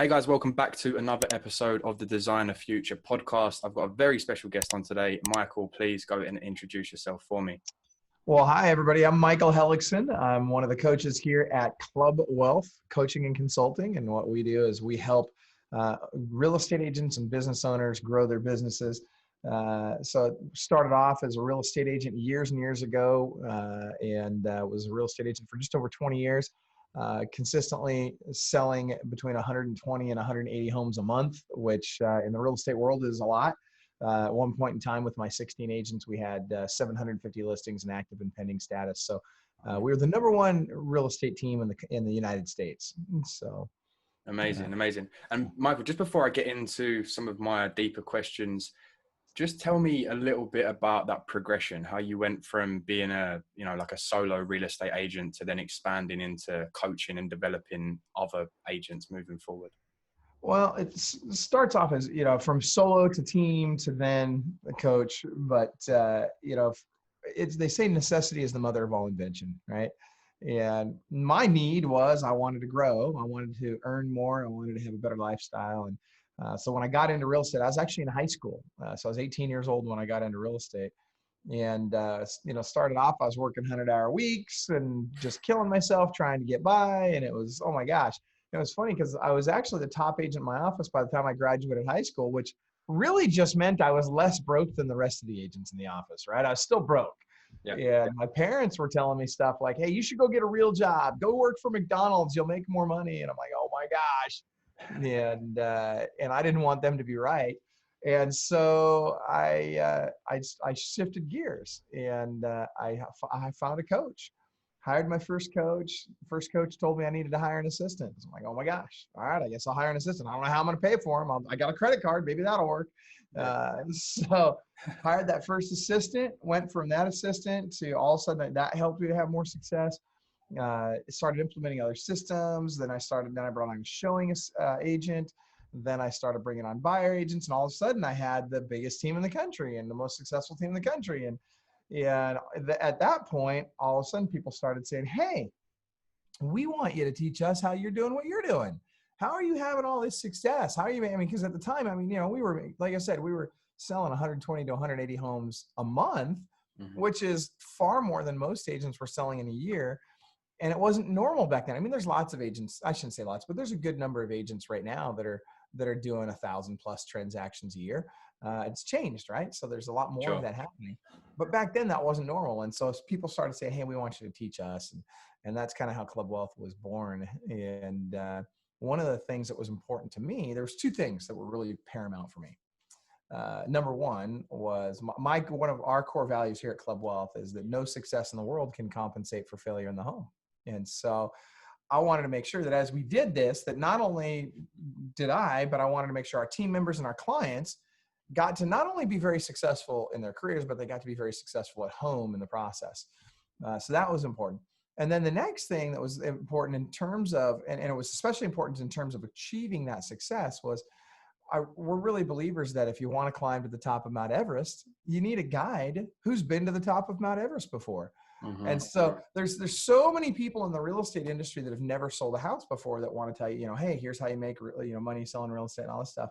Hey guys, welcome back to another episode of the Designer Future podcast. I've got a very special guest on today. Michael, please go and introduce yourself for me. Well, hi, everybody. I'm Michael Hellickson. I'm one of the coaches here at Club Wealth Coaching and Consulting. And what we do is we help real estate agents and business owners grow their businesses. So it started off as a real estate agent years and years ago and was a real estate agent for just over 20 years. Consistently selling between 120 and 180 homes a month, which in the real estate world is a lot. At one point in time with my 16 agents, we had 750 listings in active and pending status. So we were the number one real estate team in the United States. So amazing. And Michael, just before I get into some of my deeper questions, just tell me a little bit about that progression, how you went from being like a solo real estate agent to then expanding into coaching and developing other agents moving forward. Well, it starts off as, from solo to team to then a coach. But, they say necessity is the mother of all invention, right? And my need was I wanted to grow. I wanted to earn more. I wanted to have a better lifestyle. And so when I got into real estate, I was actually in high school. So I was 18 years old when I got into real estate. And, started off, I was working 100-hour weeks and just killing myself trying to get by. And it was, oh my gosh. It was funny because I was actually the top agent in my office by the time I graduated high school, which really just meant I was less broke than the rest of the agents in the office, right? I was still broke. Yeah. And my parents were telling me stuff like, hey, you should go get a real job. Go work for McDonald's. You'll make more money. And I'm like, oh my gosh. And I didn't want them to be right. And so I shifted gears and I found a coach. Hired my first coach. First coach told me I needed to hire an assistant. I'm like, oh my gosh. All right, I guess I'll hire an assistant. I don't know how I'm going to pay for him. I got a credit card. Maybe that'll work. So hired that first assistant, went from that assistant to all of a sudden that helped me to have more success. Started implementing other systems. Then I brought on a showing agent. Then I started bringing on buyer agents. And all of a sudden I had the biggest team in the country and the most successful team in the country. And at that point, all of a sudden people started saying, hey, we want you to teach us how you're doing what you're doing. How are you having all this success? How are you, because at the time, we were, like I said, we were selling 120 to 180 homes a month, which is far more than most agents were selling in a year. And it wasn't normal back then. There's lots of agents, I shouldn't say lots, but there's a good number of agents right now that are doing 1,000+ transactions a year. It's changed, right? So there's a lot more of that happening. But back then that wasn't normal. And so people started saying, hey, we want you to teach us. And that's kind of how Club Wealth was born. And one of the things that was important to me, there was two things that were really paramount for me. Number one was one of our core values here at Club Wealth is that no success in the world can compensate for failure in the home. And so I wanted to make sure that as we did this, that not only but I wanted to make sure our team members and our clients got to not only be very successful in their careers, but they got to be very successful at home in the process. So that was important. And then the next thing that was important in terms of, and it was especially important in terms of achieving that success was, we're really believers that if you want to climb to the top of Mount Everest, you need a guide who's been to the top of Mount Everest before. And so there's so many people in the real estate industry that have never sold a house before that want to tell you, hey, here's how you make money selling real estate and all this stuff.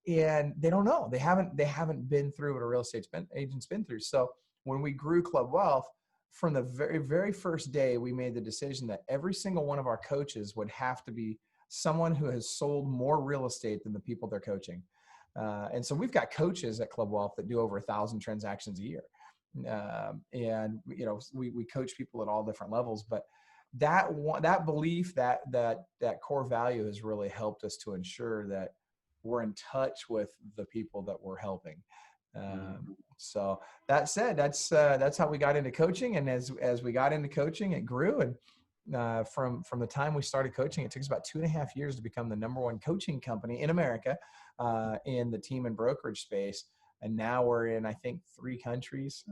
And they don't know. They haven't been through what a real estate agent's been through. So when we grew Club Wealth, from the very, very first day, we made the decision that every single one of our coaches would have to be someone who has sold more real estate than the people they're coaching. And so we've got coaches at Club Wealth that do over 1,000 transactions a year. And we coach people at all different levels, but that belief, that core value has really helped us to ensure that we're in touch with the people that we're helping. So that said, that's how we got into coaching. And as we got into coaching, it grew. And from the time we started coaching, it took us about 2.5 years to become the number one coaching company in America in the team and brokerage space. And now we're in, I think, 3 countries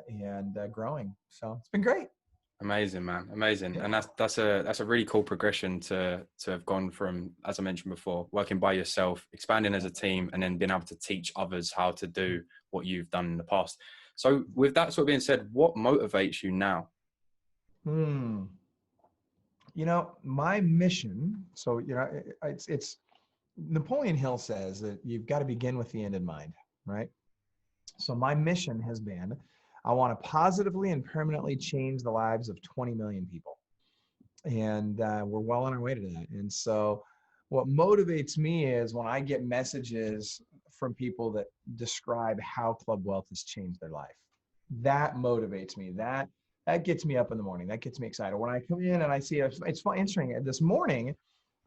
and growing. So it's been great. Amazing, man. Amazing. And that's a really cool progression to have gone from, as I mentioned before, working by yourself, expanding as a team, and then being able to teach others how to do what you've done in the past. So with that sort of being said, what motivates you now? My mission, so, it's Napoleon Hill says that you've got to begin with the end in mind, right? So my mission has been, I want to positively and permanently change the lives of 20 million people. And we're well on our way to that. And so what motivates me is when I get messages from people that describe how Club Wealth has changed their life. That motivates me. That gets me up in the morning. That gets me excited. When I come in and I see it's fun, interesting. This morning,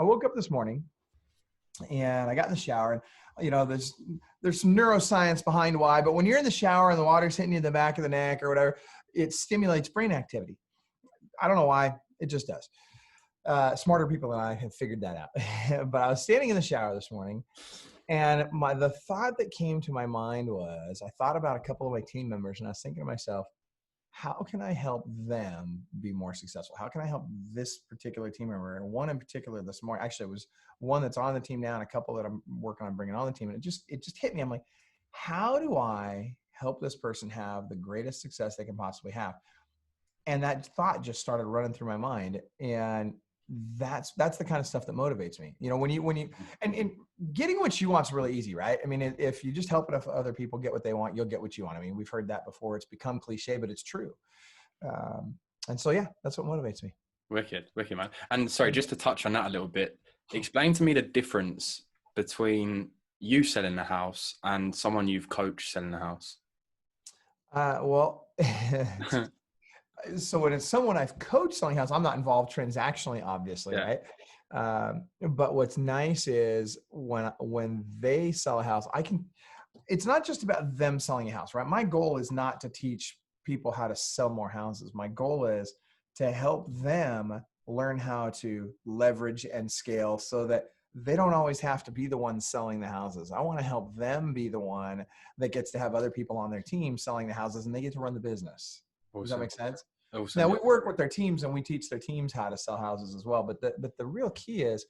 I woke up this morning and I got in the shower, and there's some neuroscience behind why, but when you're in the shower and the water's hitting you in the back of the neck or whatever, it stimulates brain activity. I don't know why, it just does. Smarter people than I have figured that out. But I was standing in the shower this morning, and the thought that came to my mind was, I thought about a couple of my team members, and I was thinking to myself, how can I help them be more successful? How can I help this particular team member? And one in particular this morning, actually it was one that's on the team now and a couple that I'm working on bringing on the team. And it just hit me. I'm like, how do I help this person have the greatest success they can possibly have? And that thought just started running through my mind. And that's the kind of stuff that motivates me. When you and getting what you want is really easy, right? I mean, if you just help enough other people get what they want, you'll get what you want. I mean, we've heard that before. It's become cliche, but it's true. And so, yeah, that's what motivates me. Wicked, man. And sorry, just to touch on that a little bit, explain to me the difference between you selling the house and someone you've coached selling the house. Well, so when it's someone I've coached selling house, I'm not involved transactionally, obviously, Yeah. right? But what's nice is when they sell a house, it's not just about them selling a house, right? My goal is not to teach people how to sell more houses. My goal is to help them learn how to leverage and scale so that they don't always have to be the one selling the houses. I want to help them be the one that gets to have other people on their team selling the houses, and they get to run the business. Awesome. Does that make sense? Awesome. Now we work with their teams and we teach their teams how to sell houses as well. But the real key is,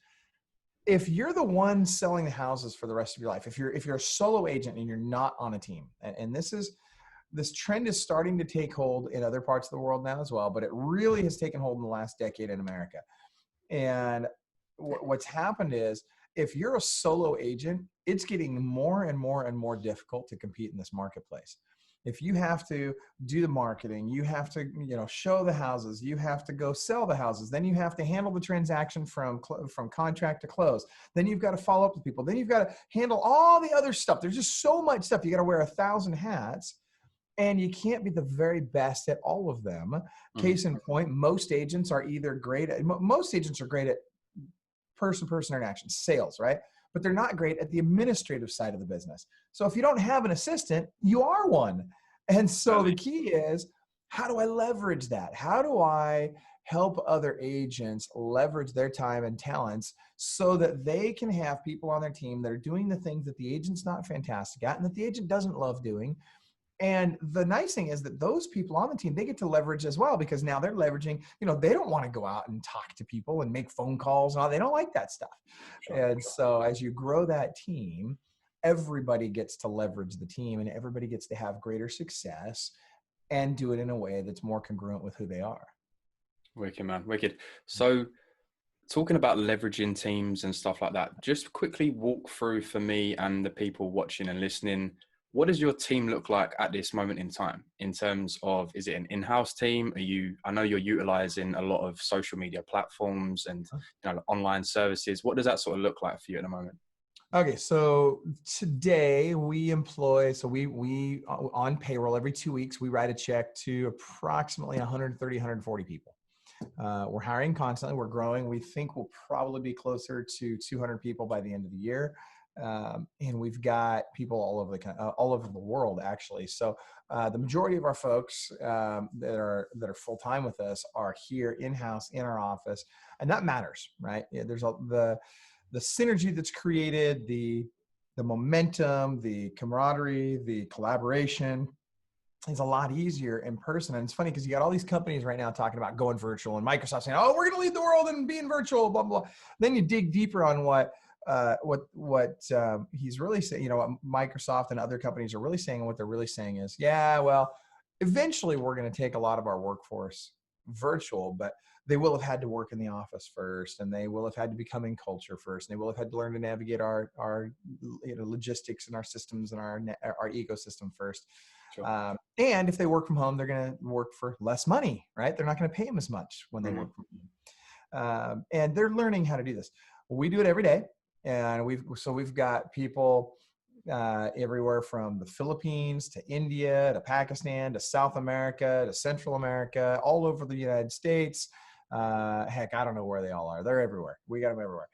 if you're the one selling the houses for the rest of your life, if you're a solo agent and you're not on a team, and this trend is starting to take hold in other parts of the world now as well, but it really has taken hold in the last decade in America. And what's happened is, if you're a solo agent, it's getting more and more and more difficult to compete in this marketplace. If you have to do the marketing, you have to, show the houses, you have to go sell the houses, then you have to handle the transaction from contract to close. Then you've got to follow up with people. Then you've got to handle all the other stuff. There's just so much stuff. You got to wear 1,000 hats, and you can't be the very best at all of them. Mm-hmm. Case in point, most agents are great at person-to-person interactions, sales, right? But they're not great at the administrative side of the business. So if you don't have an assistant, you are one. And so the key is, how do I leverage that? How do I help other agents leverage their time and talents so that they can have people on their team that are doing the things that the agent's not fantastic at and that the agent doesn't love doing? And the nice thing is that those people on the team, they get to leverage as well, because now they're leveraging, they don't want to go out and talk to people and make phone calls and all. They don't like that stuff. Sure. And so as you grow that team, everybody gets to leverage the team and everybody gets to have greater success and do it in a way that's more congruent with who they are. Wicked, man. Wicked. So talking about leveraging teams and stuff like that, just quickly walk through for me and the people watching and listening, what does your team look like at this moment in time in terms of, is it an in-house team? I know you're utilizing a lot of social media platforms and online services. What does that sort of look like for you at the moment? Okay, so today we employ, we on payroll every 2 weeks, we write a check to approximately 130, 140 people. We're hiring constantly. We're growing. We think we'll probably be closer to 200 people by the end of the year. And we've got people all over the world, actually. So the majority of our folks that are full-time with us are here in-house in our office, and that matters, right? Yeah, there's the synergy that's created, the momentum, the camaraderie, the collaboration is a lot easier in person. And it's funny because you got all these companies right now talking about going virtual, and Microsoft saying, "Oh, we're going to lead the world in being virtual," blah, blah, blah. Then you dig deeper on what he's really saying, what Microsoft and other companies are really saying. And what they're really saying is, yeah, well, eventually we're going to take a lot of our workforce virtual, but they will have had to work in the office first, and they will have had to become in culture first, and they will have had to learn to navigate our logistics and our systems and our ecosystem first. Sure. And if they work from home, they're going to work for less money, right? They're not going to pay them as much when they work from home. And they're learning how to do this. We do it every day. And we've got people everywhere from the Philippines to India to Pakistan to South America to Central America, all over the United States. Heck, I don't know where they all are. They're everywhere. We got them everywhere.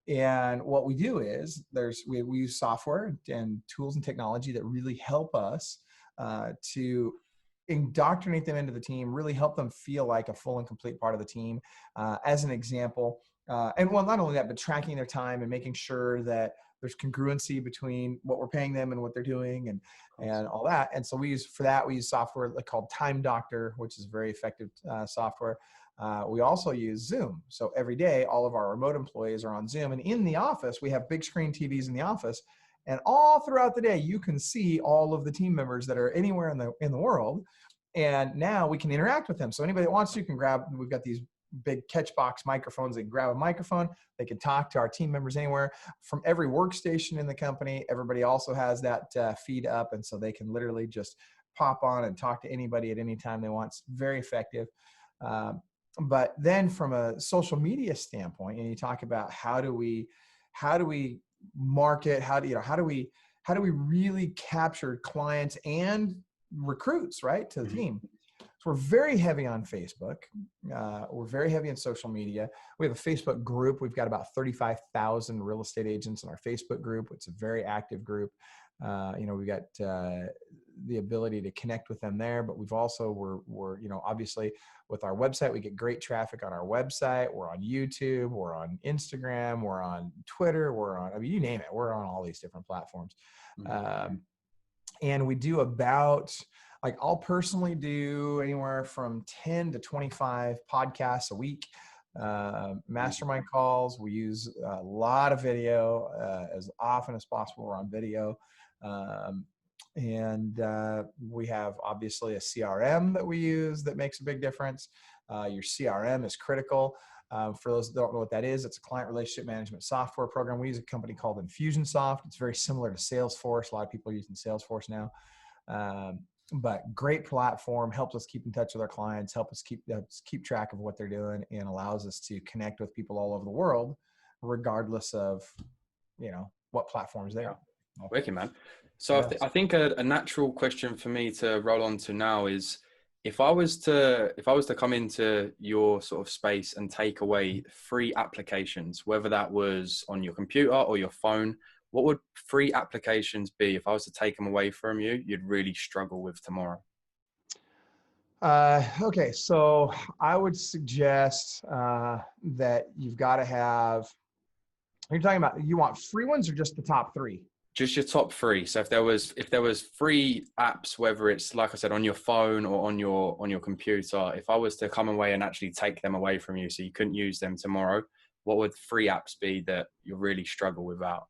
And what we do is we use software and tools and technology that really help us to indoctrinate them into the team, really help them feel like a full and complete part of the team. As an example, and well, not only that, but tracking their time and making sure that there's congruency between what we're paying them and what they're doing and all that. And so we use software called Time Doctor, which is very effective software. We also use Zoom. So every day, all of our remote employees are on Zoom, and in the office, we have big screen TVs in the office. And all throughout the day, you can see all of the team members that are anywhere in the world. And now we can interact with them. So anybody that wants to can we've got these big catchbox microphones. They can grab a microphone. They can talk to our team members anywhere from every workstation in the company. Everybody also has that feed up. And so they can literally just pop on and talk to anybody at any time they want. It's very effective. But then from a social media standpoint, and you talk about how do we market, how do we really capture clients and recruits, right, to the team. So we're very heavy on Facebook. We're very heavy on social media. We have a Facebook group. We've got about 35,000 real estate agents in our Facebook group. It's a very active group. We've got the ability to connect with them there, but we're obviously with our website, we get great traffic on our website. We're on YouTube, we're on Instagram, we're on Twitter, you name it. We're on all these different platforms. And we do I'll personally do anywhere from 10 to 25 podcasts a week, mastermind calls. We use a lot of video as often as possible. We're on video. And we have obviously a CRM that we use that makes a big difference. Your CRM is critical. For those that don't know what that is, it's a client relationship management software program. We use a company called Infusionsoft. It's very similar to Salesforce. A lot of people are using Salesforce now. But great platform, helps us keep in touch with our clients, helps us keep track of what they're doing, and allows us to connect with people all over the world, regardless of, what platforms they are. Wicked, man. So yes. I think a natural question for me to roll on to now is, if I was to come into your sort of space and take away free applications, whether that was on your computer or your phone, what would free applications be if I was to take them away from you, you'd really struggle with tomorrow? Okay, so I would suggest that you've got to have, you're talking about, you want free ones or just the top three? Just your top three. So if there was free apps, whether it's, like I said, on your phone or on your computer, if I was to come away and actually take them away from you so you couldn't use them tomorrow, what would free apps be that you really struggle without?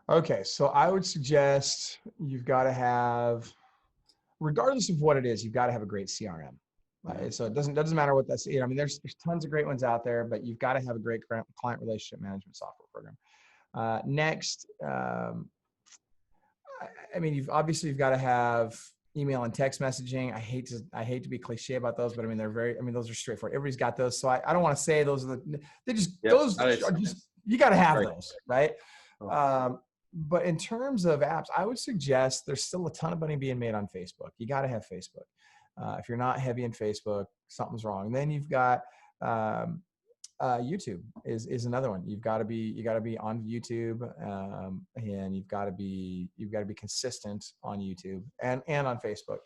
Okay, so I would suggest you've got to have, regardless of what it is, you've got to have a great CRM. So it doesn't matter what that's. There's tons of great ones out there, but you've got to have a great client relationship management software program. Next, you've got to have email and text messaging. I hate to be cliche about those, but those are straightforward. Everybody's got those, so I don't want to say those are you got to have those, right? But in terms of apps, I would suggest there's still a ton of money being made on Facebook. You got to have Facebook. If you're not heavy in Facebook, something's wrong. Then you've got YouTube is another one. You got to be on YouTube, and you've got to be consistent on YouTube and on Facebook.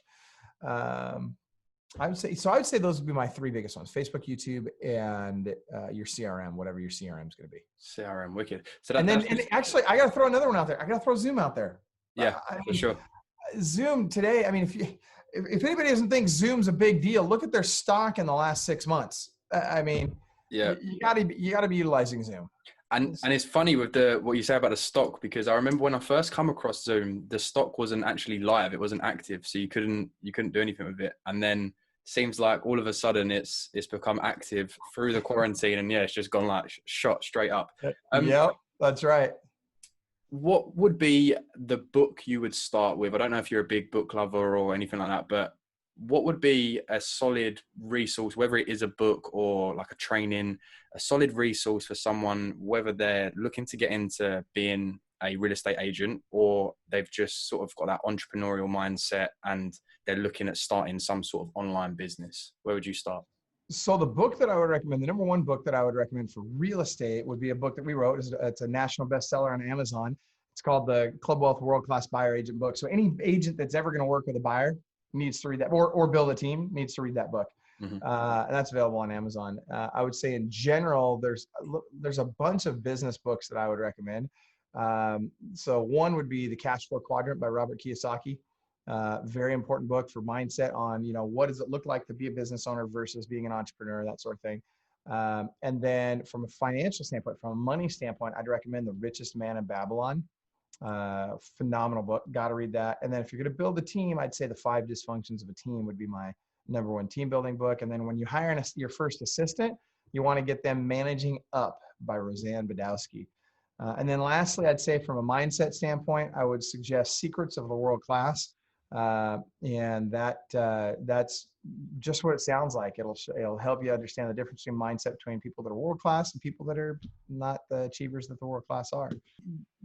I would say those would be my three biggest ones: Facebook, YouTube, and your CRM, whatever your CRM is going to be. CRM, wicked. So actually, I got to throw another one out there. I got to throw Zoom out there. Yeah, for sure. Zoom today. If anybody doesn't think Zoom's a big deal, look at their stock in the last 6 months. Yeah, you got to be utilizing Zoom. And it's funny with what you say about the stock, because I remember when I first come across Zoom, the stock wasn't actually live; it wasn't active, so you couldn't do anything with it. And then seems like all of a sudden it's become active through the quarantine, and yeah, it's just gone like shot straight up. Yep, that's right. What would be the book you would start with? I don't know if you're a big book lover or anything like that, but what would be a solid resource, whether it is a book or like a training, a solid resource for someone, whether they're looking to get into being a real estate agent or they've just sort of got that entrepreneurial mindset and they're looking at starting some sort of online business? Where would you start? So the book that I would recommend, the number one book that I would recommend for real estate would be a book that we wrote. It's a national bestseller on Amazon. It's called the Club Wealth World Class Buyer Agent book. So any agent that's ever going to work with a buyer needs to read that, or build a team needs to read that book. And that's available on Amazon. I would say in general, there's a bunch of business books that I would recommend. So one would be The Cash Flow Quadrant by Robert Kiyosaki. Very important book for mindset on, what does it look like to be a business owner versus being an entrepreneur, that sort of thing. And then from a financial standpoint, from a money standpoint, I'd recommend The Richest Man in Babylon. Phenomenal book. Got to read that. And then if you're going to build a team, I'd say The 5 Dysfunctions of a Team would be my number one team building book. And then when you hire your first assistant, you want to get them Managing Up by Roseanne Badowski. And then lastly, I'd say from a mindset standpoint, I would suggest Secrets of the World Class. And that's just what it sounds like. It'll help you understand the difference between mindset between people that are world class and people that are not the achievers that the world class are.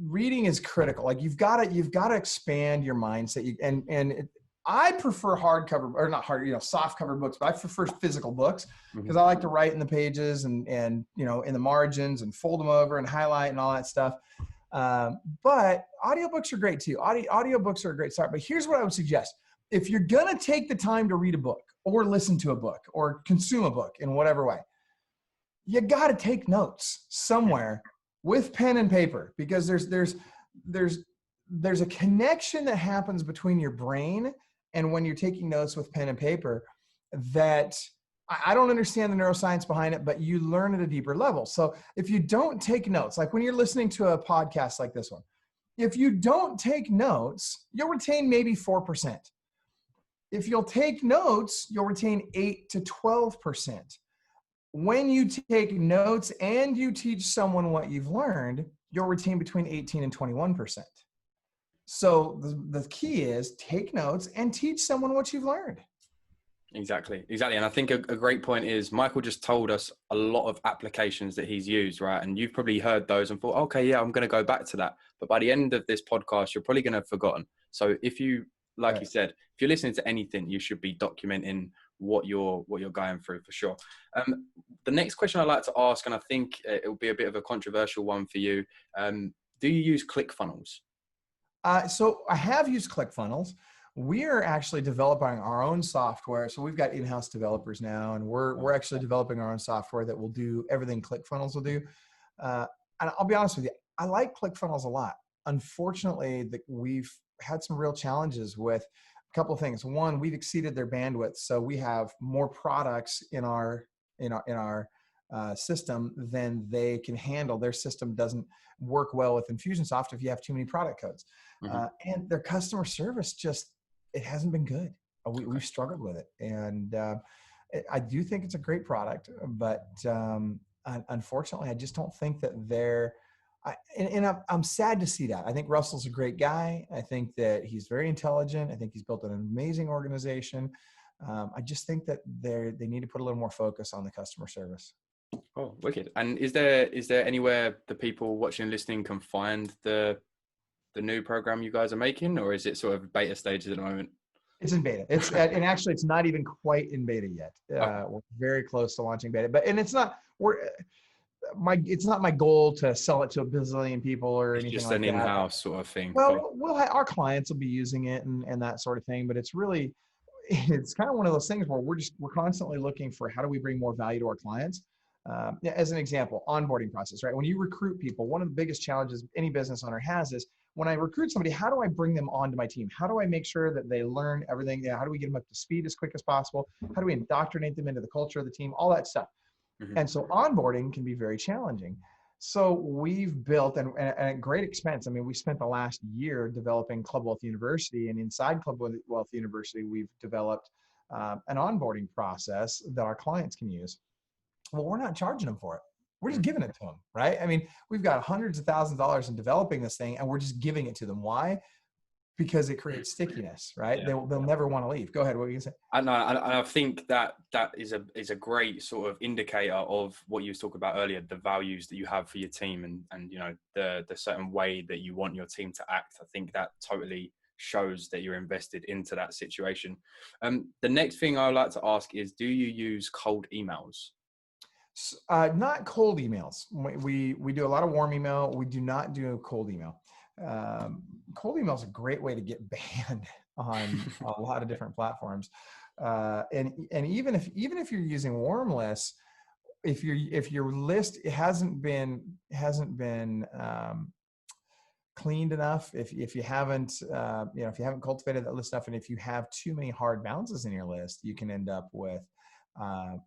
Reading is critical. Like you've got to expand your mindset. I prefer hardcover, or not hard, soft cover books, but I prefer physical books because I like to write in the pages and in the margins and fold them over and highlight and all that stuff. But audiobooks are great too. Audiobooks are a great start. But here's what I would suggest. If you're going to take the time to read a book or listen to a book or consume a book in whatever way, you got to take notes somewhere with pen and paper, because there's a connection that happens between your brain and when you're taking notes with pen and paper that I don't understand the neuroscience behind it, but you learn at a deeper level. So if you don't take notes, like when you're listening to a podcast like this one, if you don't take notes, you'll retain maybe 4%. If you'll take notes, you'll retain 8 to 12%. When you take notes and you teach someone what you've learned, you'll retain between 18 and 21%. So the key is take notes and teach someone what you've learned. Exactly. And I think a great point is Michael just told us a lot of applications that he's used, right? And you've probably heard those and thought, okay, yeah, I'm going to go back to that. But by the end of this podcast, you're probably going to have forgotten. So if you, like you said, if you're listening to anything, you should be documenting what you're going through for sure. The next question I'd like to ask, and I think it will be a bit of a controversial one for you. Do you use Clickfunnels? So I have used Clickfunnels. We are actually developing our own software. So we've got in-house developers now, and we're actually developing our own software that will do everything Clickfunnels will do. And I'll be honest with you, I like Clickfunnels a lot. Unfortunately, we've had some real challenges with a couple of things. One, we've exceeded their bandwidth, so we have more products in our system than they can handle. Their system doesn't work well with Infusionsoft if you have too many product codes. And their customer service it hasn't been good. We've struggled with it. And I do think it's a great product, but unfortunately, I just don't think that I'm sad to see that. I think Russell's a great guy. I think that he's very intelligent. I think he's built an amazing organization. I just think that they need to put a little more focus on the customer service. Oh, wicked. And is there anywhere the people watching and listening can find the new program you guys are making, or is it sort of beta stages at the moment? It's in beta. And actually it's not even quite in beta yet. We're very close to launching beta, it's not my goal to sell it to a bazillion people or anything like that. It's just an in-house sort of thing. Well, our clients will be using it and that sort of thing, but it's kind of one of those things where we're constantly looking for how do we bring more value to our clients. As an example, onboarding process, right? When you recruit people, one of the biggest challenges any business owner has is when I recruit somebody, how do I bring them onto my team? How do I make sure that they learn everything? How do we get them up to speed as quick as possible? How do we indoctrinate them into the culture of the team? All that stuff. And so onboarding can be very challenging. So we've built, and at great expense, we spent the last year developing Club Wealth University, and inside Club Wealth University, we've developed an onboarding process that our clients can use. Well, we're not charging them for it. We're just giving it to them, right? I mean, we've got hundreds of thousands of dollars in developing this thing, and we're just giving it to them. Why? Because it creates stickiness, right? Yeah. They'll never want to leave. Go ahead. What were you gonna say? I know, and I think that is a great sort of indicator of what you was talking about earlier, the values that you have for your team, and you know the certain way that you want your team to act. I think that totally shows that you're invested into that situation. The next thing I would like to ask is, do you use cold emails? Not cold emails. We do a lot of warm email. We do not do cold email. Cold email is a great way to get banned on a lot of different platforms. And even if you're using warm lists, if your list hasn't been cleaned enough, if you haven't if you haven't cultivated that list enough, and if you have too many hard bounces in your list, you can end up with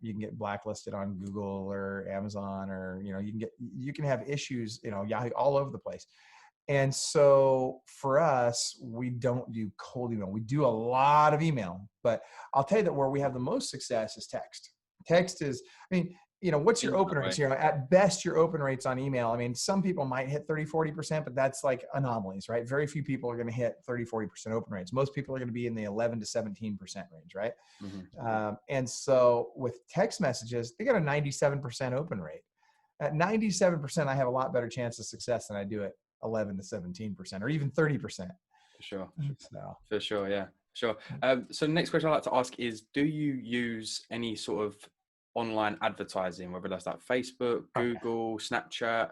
you can get blacklisted on Google or Amazon, or you can have issues, Yahoo, all over the place. And so for us, we don't do cold email. We do a lot of email, but I'll tell you that where we have the most success is text. Text is, what's your open rates? At best, your open rates on email. Some people might hit 30-40%, but that's like anomalies, right? Very few people are going to hit 30-40% open rates. Most people are going to be in the 11 to 17% range, right? Mm-hmm. And so with text messages, they got a 97% open rate. At 97%, I have a lot better chance of success than I do at 11 to 17%, or even 30%. For sure. So. For sure, yeah, sure. So the next question I'd like to ask is, do you use any sort of online advertising, whether that's like Facebook, Google, Snapchat?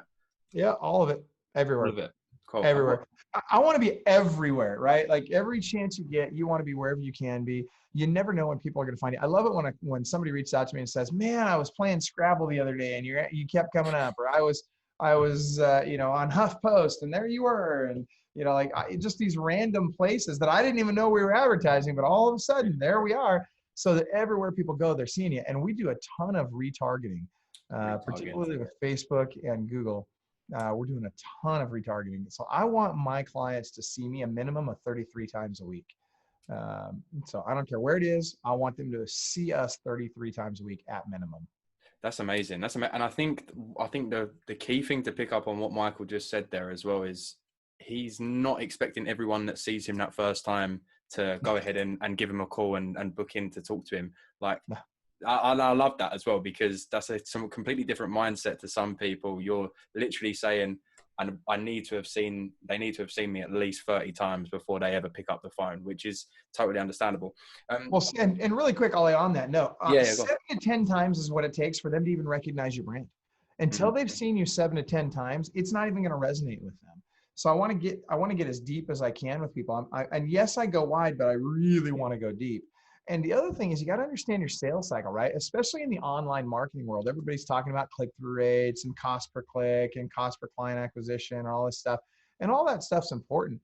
Yeah, all of it, everywhere. All of it. Cool. Everywhere. I want to be everywhere, right? Like every chance you get, you want to be wherever you can be. You never know when people are going to find you. I love it when somebody reaches out to me and says, "Man, I was playing Scrabble the other day, and you kept coming up," or I was on HuffPost, and there you were, and just these random places that I didn't even know we were advertising, but all of a sudden there we are. So that everywhere people go, they're seeing you, and we do a ton of retargeting, particularly with Facebook and Google. We're doing a ton of retargeting. So I want my clients to see me a minimum of 33 times a week. So I don't care where it is. I want them to see us 33 times a week at minimum. That's amazing. And I think the key thing to pick up on what Michael just said there as well is he's not expecting everyone that sees him that first time to go ahead and give him a call and book in to talk to him. Like, I love that as well, because that's some completely different mindset to some people. You're literally saying, and they need to have seen me at least 30 times before they ever pick up the phone, which is totally understandable. And really quick, Olley, on that note, 7 to 10 times is what it takes for them to even recognize your brand. Until they've seen you 7 to 10 times, it's not even going to resonate with them. So I want to get as deep as I can with people. And yes, I go wide, but I really want to go deep. And the other thing is, you got to understand your sales cycle, right? Especially in the online marketing world, everybody's talking about click-through rates and cost per click and cost per client acquisition and all this stuff. And all that stuff's important.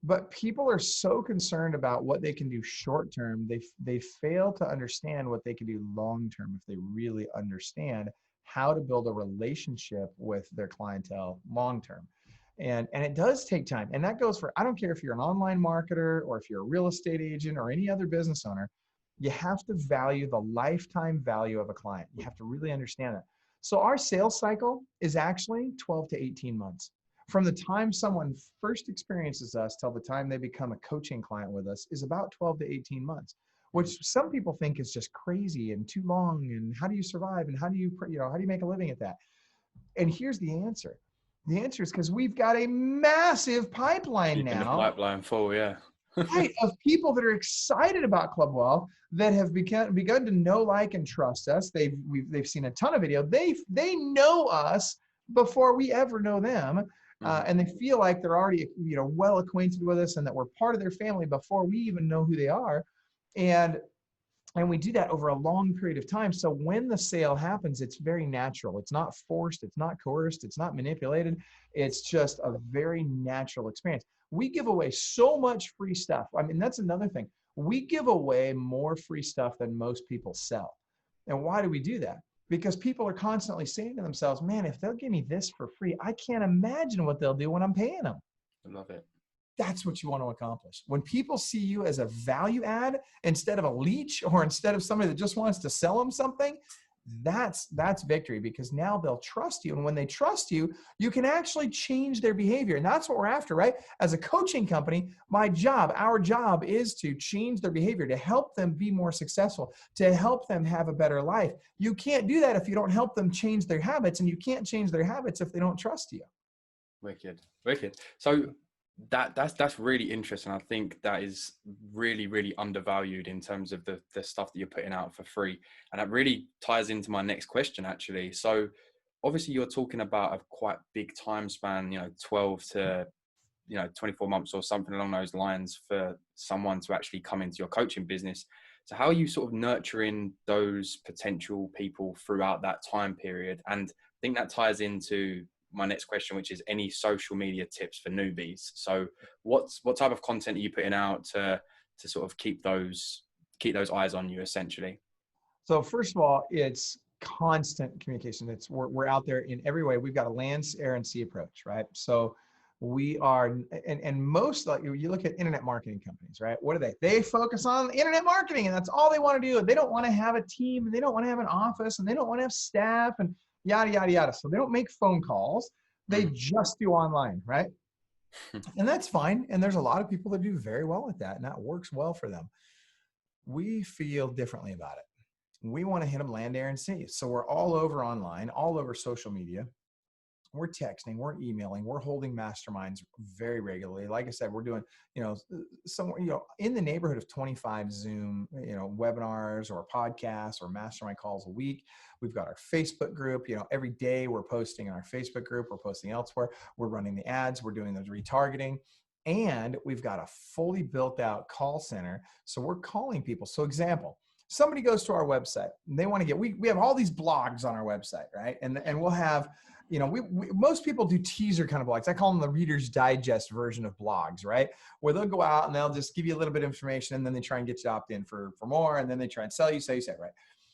But people are so concerned about what they can do short term, they fail to understand what they can do long term if they really understand how to build a relationship with their clientele long term. And it does take time. And that goes for, I don't care if you're an online marketer or if you're a real estate agent or any other business owner, you have to value the lifetime value of a client. You have to really understand that. So our sales cycle is actually 12 to 18 months. From the time someone first experiences us till the time they become a coaching client with us is about 12 to 18 months, which some people think is just crazy and too long. And how do you survive? And how do you make a living at that? And here's the answer. The answer is because we've got a massive pipeline now. The pipeline full, yeah. Right, of people that are excited about Club Wealth, that have begun to know, like, and trust us. They've seen a ton of video. They know us before we ever know them, and they feel like they're already well acquainted with us and that we're part of their family before we even know who they are. And we do that over a long period of time. So when the sale happens, it's very natural. It's not forced. It's not coerced. It's not manipulated. It's just a very natural experience. We give away so much free stuff. That's another thing. We give away more free stuff than most people sell. And why do we do that? Because people are constantly saying to themselves, man, if they'll give me this for free, I can't imagine what they'll do when I'm paying them. I love it. That's what you want to accomplish. When people see you as a value add instead of a leech, or instead of somebody that just wants to sell them something, that's victory, because now they'll trust you. And when they trust you, you can actually change their behavior. And that's what we're after, right? As a coaching company, our job is to change their behavior, to help them be more successful, to help them have a better life. You can't do that if you don't help them change their habits, and you can't change their habits if they don't trust you. Wicked. So that's really interesting. I think that is really, really undervalued in terms of the stuff that you're putting out for free. And that really ties into my next question, actually. So obviously you're talking about a quite big time span, 12 to 24 months or something along those lines for someone to actually come into your coaching business. So how are you sort of nurturing those potential people throughout that time period? And I think that ties into my next question, which is any social media tips for newbies. So what type of content are you putting out to sort of keep those eyes on you, essentially? So first of all, it's constant communication. We're out there in every way. We've got a land, air, and sea approach, right? So we are, and most, like, you look at internet marketing companies, right? What do they focus on internet marketing, and that's all they want to do. They don't want to have a team, and they don't want to have an office, and they don't want to have staff, and yada, yada, yada. So they don't make phone calls. They just do online, right? And that's fine. And there's a lot of people that do very well at that, and that works well for them. We feel differently about it. We want to hit them land, air, and sea. So we're all over online, all over social media. We're texting, we're emailing, we're holding masterminds very regularly. Like I said, we're doing, somewhere, in the neighborhood of 25 Zoom, webinars or podcasts or mastermind calls a week. We've got our Facebook group. Every day we're posting in our Facebook group, we're posting elsewhere. We're running the ads, we're doing the retargeting. And we've got a fully built out call center. So we're calling people. So example, somebody goes to our website and they want to get, we have all these blogs on our website, right? And we'll have, most people do teaser kind of blogs. I call them the Reader's Digest version of blogs, right? Where they'll go out and they'll just give you a little bit of information, and then they try and get you to opt in for more, and then they try and sell you, right?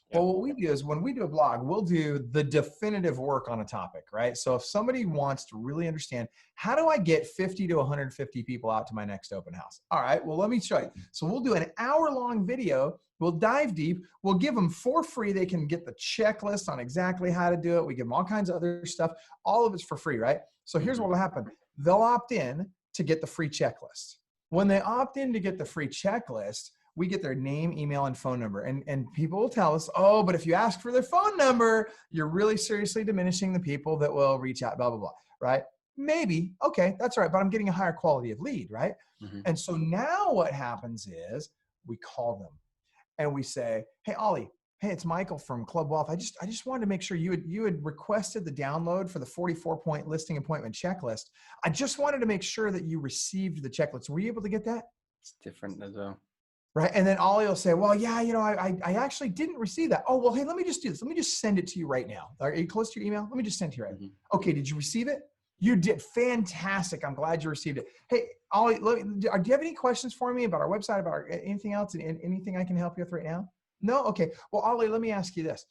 Yeah. Well, what we do is when we do a blog, we'll do the definitive work on a topic, right? So if somebody wants to really understand, how do I get 50 to 150 people out to my next open house? All right, well, let me show you. So we'll do an hour-long video. We'll dive deep. We'll give them for free. They can get the checklist on exactly how to do it. We give them all kinds of other stuff. All of it's for free, right? So here's what will happen. They'll opt in to get the free checklist. When they opt in to get the free checklist, we get their name, email, and phone number. And people will tell us, oh, but if you ask for their phone number, you're really seriously diminishing the people that will reach out, blah, blah, blah, right? Maybe. Okay, that's all right. But I'm getting a higher quality of lead, right? And so now what happens is we call them. And we say, hey, Olley, hey, it's Michael from Club Wealth. I just wanted to make sure you had requested the download for the 44-point listing appointment checklist. I just wanted to make sure that you received the checklist. Were you able to get that? It's different as well. Right. And then Olley will say, well, yeah, I actually didn't receive that. Oh, well, hey, let me just do this. Let me just send it to you right now. Are you close to your email? Let me just send it to you right now. Okay, did you receive it? You did. Fantastic. I'm glad you received it. Hey, Olley, do you have any questions for me about our website, about anything else, and anything I can help you with right now? No? Okay. Well, Olley, let me ask you this.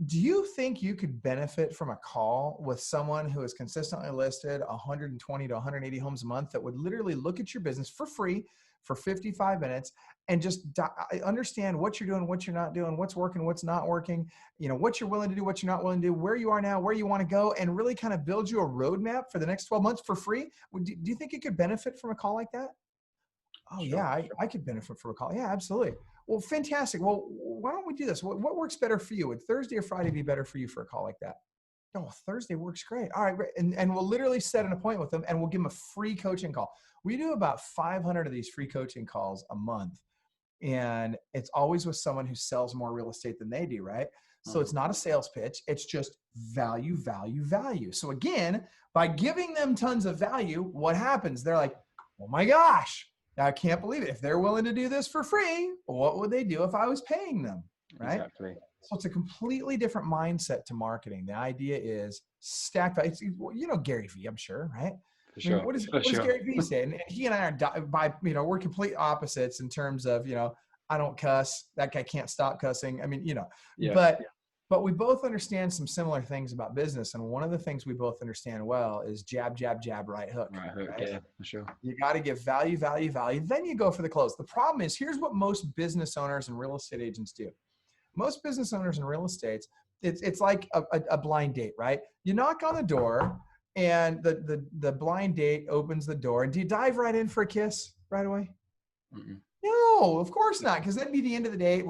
Do you think you could benefit from a call with someone who is consistently listed 120 to 180 homes a month that would literally look at your business for free for 55 minutes and just understand what you're doing, what you're not doing, what's working, what's not working, what you're willing to do, what you're not willing to do, where you are now, where you want to go, and really kind of build you a roadmap for the next 12 months for free? Do you think you could benefit from a call like that? Oh, sure, yeah, I could benefit from a call. Yeah, absolutely. Well, fantastic. Well, why don't we do this? What works better for you? Would Thursday or Friday be better for you for a call like that? Oh, Thursday works great. All right, great. And we'll literally set an appointment with them, and we'll give them a free coaching call. We do about 500 of these free coaching calls a month. And it's always with someone who sells more real estate than they do, right? So it's not a sales pitch. It's just value, value, value. So again, by giving them tons of value, what happens? They're like, oh my gosh, I can't believe it. If they're willing to do this for free, what would they do if I was paying them, right? Exactly. So it's a completely different mindset to marketing. The idea is stack value. Gary Vee, I'm sure, right? For sure. What does Gary Vee say? And he and I are we're complete opposites in terms of, I don't cuss. That guy can't stop cussing. I mean, Yeah. But But we both understand some similar things about business. And one of the things we both understand well is jab, jab, jab, right hook. Right hook, right? yeah, for sure. You got to give value, value, value. Then you go for the close. The problem is, here's what most business owners and real estate agents do. Most business owners and real estates, it's like a blind date, right? You knock on the door and the blind date opens the door. And do you dive right in for a kiss right away? Mm-mm. No, of course not, because that'd be the end of the date.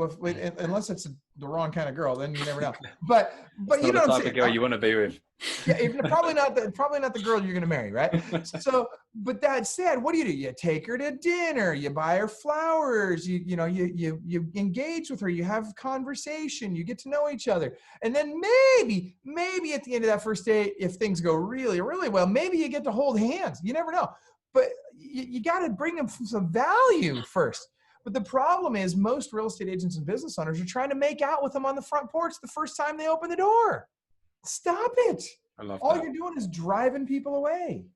Unless it's the wrong kind of girl, then you never know. But you know what I'm the type saying? of girl you want to be with. Yeah, probably not the girl you're gonna marry, right? So, but that said, what do? You take her to dinner, you buy her flowers, you engage with her, you have conversation, you get to know each other, and then maybe at the end of that first date, if things go really, really well, maybe you get to hold hands. You never know. But you got to bring them some value first. But the problem is most real estate agents and business owners are trying to make out with them on the front porch the first time they open the door. Stop it. I love All that. you're doing is driving people away.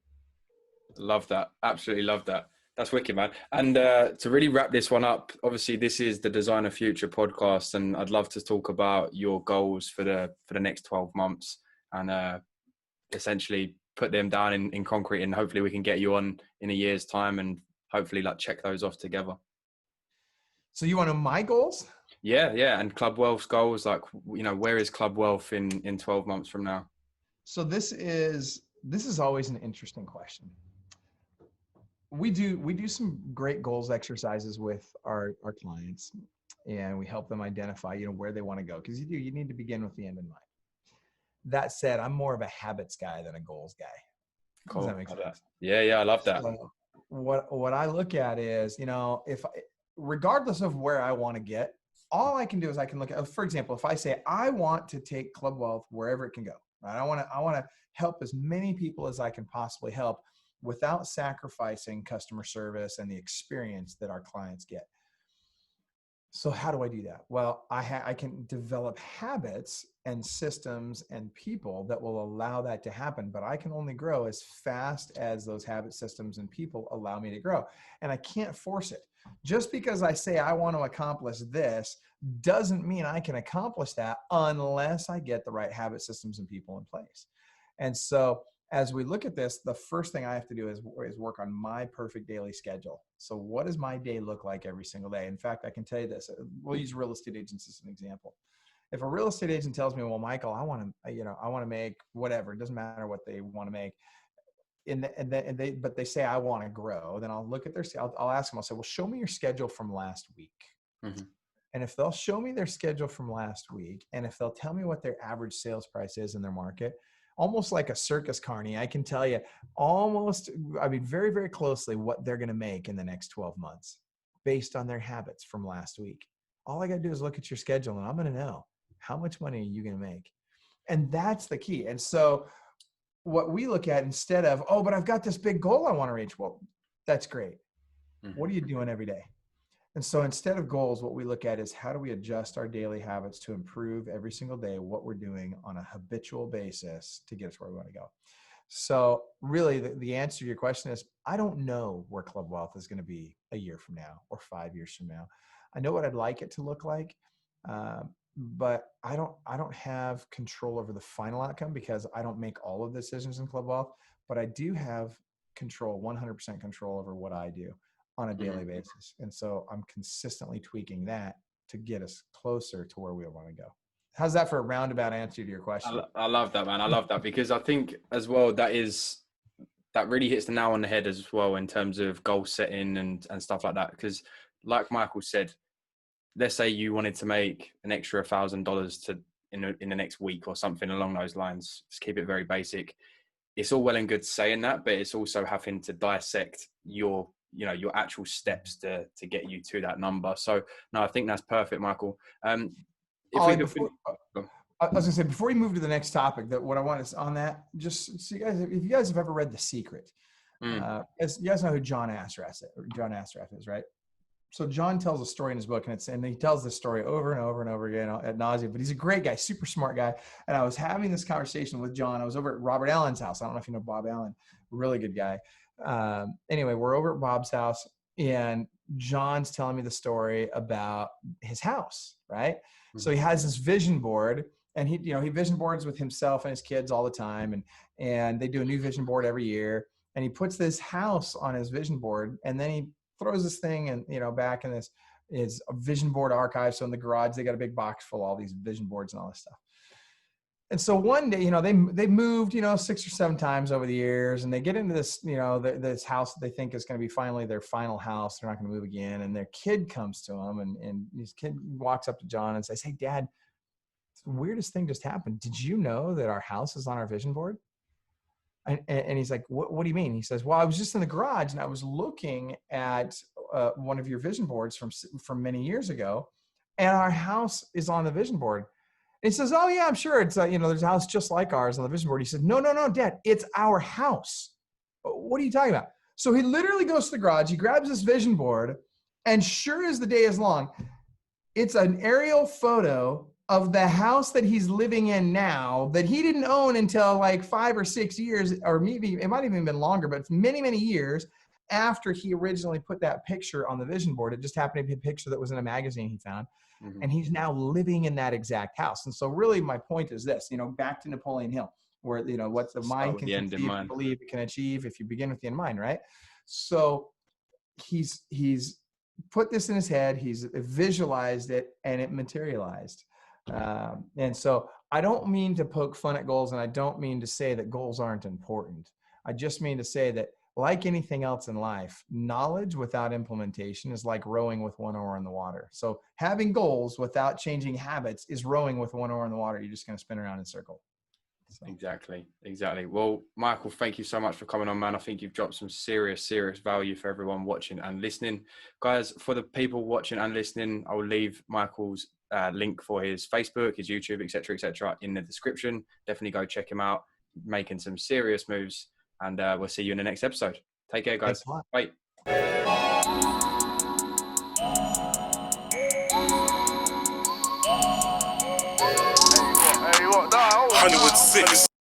Love that. Absolutely love that. That's wicked, man. And to really wrap this one up, obviously this is the Designer Future podcast, and I'd love to talk about your goals for the next 12 months and essentially put them down in concrete, and hopefully we can get you on in a year's time and hopefully like check those off together. So you want to know my goals? Yeah. And Club Wealth's goals, like, where is Club Wealth in 12 months from now? So this is always an interesting question. We do some great goals exercises with our clients, and we help them identify, where they want to go. Because you need to begin with the end in mind. That said, I'm more of a habits guy than a goals guy. Cool. Does that make sense? Yeah, I love that. So what I look at is, if regardless of where I want to get, all I can do is I can look at, for example, if I say I want to take Club Wealth wherever it can go, right? I want to help as many people as I can possibly help without sacrificing customer service and the experience that our clients get. So how do I do that? Well, I can develop habits and systems and people that will allow that to happen, but I can only grow as fast as those habit systems and people allow me to grow. And I can't force it. Just because I say I want to accomplish this doesn't mean I can accomplish that unless I get the right habit systems and people in place. And so as we look at this, the first thing I have to do is work on my perfect daily schedule. So what does my day look like every single day? In fact, I can tell you this. We'll use real estate agents as an example. If a real estate agent tells me, well, Michael, I want to make whatever, it doesn't matter what they want to make. But they say, I want to grow. Then I'll look at I'll ask them, I'll say, well, show me your schedule from last week. Mm-hmm. And if they'll show me their schedule from last week, and if they'll tell me what their average sales price is in their market, almost like a circus carny, I can tell you very, very closely what they're going to make in the next 12 months based on their habits from last week. All I got to do is look at your schedule and I'm going to know how much money are you going to make. And that's the key. And so what we look at instead of, oh, but I've got this big goal I want to reach. Well, that's great. Mm-hmm. What are you doing every day? And so instead of goals, what we look at is how do we adjust our daily habits to improve every single day what we're doing on a habitual basis to get us where we want to go. So really the answer to your question is, I don't know where Club Wealth is going to be a year from now or 5 years from now. I know what I'd like it to look like, but I don't have control over the final outcome because I don't make all of the decisions in Club Wealth, but I do have 100% control over what I do on a daily basis. And so I'm consistently tweaking that to get us closer to where we want to go. How's that for a roundabout answer to your question? I love that, man. I love that because I think as well, that really hits the nail on the head as well in terms of goal setting and stuff like that. Because like Michael said, let's say you wanted to make an extra $1,000 in the next week or something along those lines. Just keep it very basic. It's all well and good saying that, but it's also having to dissect your actual steps to get you to that number. So no, I think that's perfect, Michael. I was going to say, before we move to the next topic, that what I want is on that, just so if you guys have ever read The Secret, as you guys know who John Assaraf is, right? So John tells a story in his book, and he tells this story over and over and over again ad nauseum, but he's a great guy, super smart guy. And I was having this conversation with John. I was over at Robert Allen's house. I don't know if you know Bob Allen, really good guy. Anyway, we're over at Bob's house and John's telling me the story about his house, right? Mm-hmm. So he has this vision board and he, you know, he vision boards with himself and his kids all the time. And they do a new vision board every year. And he puts this house on his vision board, and then he throws this thing and, you know, back in this is a vision board archive. So in the garage, they got a big box full of all these vision boards and all this stuff. And so one day, you know, they moved, you know, 6 or 7 times over the years, and they get into this, you know, this house that they think is going to be finally their final house. They're not going to move again. And their kid comes to them, and his kid walks up to John and says, "Hey, Dad, the weirdest thing just happened. Did you know that our house is on our vision board?" And he's like, what do you mean? He says, "Well, I was just in the garage and I was looking at one of your vision boards from many years ago, and our house is on the vision board." And he says, "Oh yeah, I'm sure it's you know, there's a house just like ours on the vision board." He said, No, Dad, it's our house. What are you talking about?" So he literally goes to the garage, he grabs this vision board, and sure as the day is long, it's an aerial photo of the house that he's living in now that he didn't own until like 5 or 6 years, or maybe it might have even been longer, but it's many, many years after he originally put that picture on the vision board. It just happened to be a picture that was in a magazine he found. Mm-hmm. And he's now living in that exact house. And so really my point is this, you know, back to Napoleon Hill, where, you know, what the mind can conceive, believe it can achieve if you begin with the end in mind, right? So he's put this in his head, he's visualized it, and it materialized. And so I don't mean to poke fun at goals, and I don't mean to say that goals aren't important. I just mean to say that, like anything else in life, knowledge without implementation is like rowing with one oar in the water. So having goals without changing habits is rowing with one oar in the water. You're just going to spin around in a circle. So. Exactly. Well, Michael, thank you so much for coming on, man. I think you've dropped some serious value for everyone watching and listening. Guys, for the people watching and listening, I will leave Michael's link for his Facebook, his YouTube, etc., in the description. Definitely go check him out, making some serious moves, and we'll see you in the next episode. Take care, guys. Bye. Hey, what? 106.